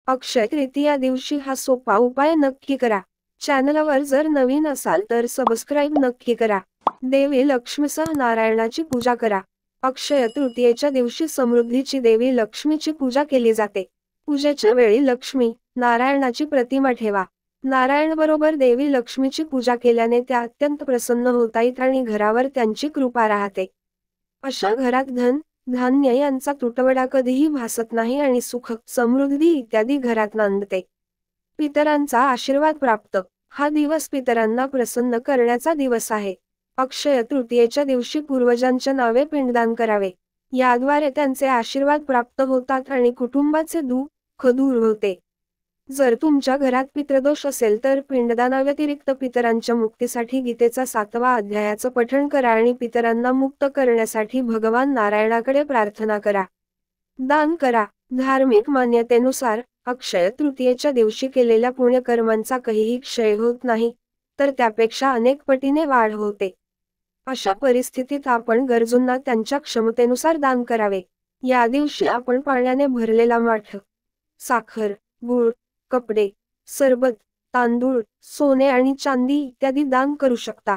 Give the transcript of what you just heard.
अक्षय तृतीया दिवशी हा सोपा उपाय नक्की करा। चॅनलवर जर नवीन असाल तर सबस्क्राईब नक्की करा। देवी लक्ष्मीसह नारायणाची पूजा करा। अक्षय तृतीयेच्या दिवशी समृद्धीची देवी लक्ष्मीची पूजा केली जाते। पूजेच्या वेळी लक्ष्मी नारायणाची प्रतिमा ठेवा। नारायण बरोबर देवी लक्ष्मीची पूजा केल्याने त्या अत्यंत प्रसन्न होतात आणि घरावर त्यांची कृपा राहते। अशा घरात धन धान्य यांचा तुटवडा कधीही भासत नाही आणि सुख समृद्धी इत्यादी घरात नांदते। पितरांचा आशीर्वाद प्राप्त हा दिवस पितरांना प्रसन्न करण्याचा दिवस आहे। अक्षय तृतीयेच्या दिवशी पूर्वजांच्या नावे पिंडदान करावे। याद्वारे त्यांचे आशीर्वाद प्राप्त होतात आणि कुटुंबाचे दुःख दूर होते। जर तुमच्या घरात पितृदोष असेल तर पिंडदानाव्यतिरिक्त पितरांच्या मुक्तीसाठी गीतेचा 7व्या अध्यायाचं पठण करा आणि पितरांना मुक्त करण्यासाठी भगवान नारायणाकडे प्रार्थना करा। दान करा। धार्मिक मान्यतेनुसार अक्षय तृतीयेच्या दिवशी केलेल्या पुण्यकर्मांचा कधीही क्षय होत नाही, तर त्यापेक्षा अनेक पटीने वाढ होते। अशा परिस्थितीत आपण गरजूंना त्यांच्या क्षमतेनुसार दान करावे। या दिवशी आपण पाण्याने भरलेला माठ, साखर, गूळ, कपडे, सरबत, तांदूळ, सोने आणि चांदी इत्यादी दान करू शकता।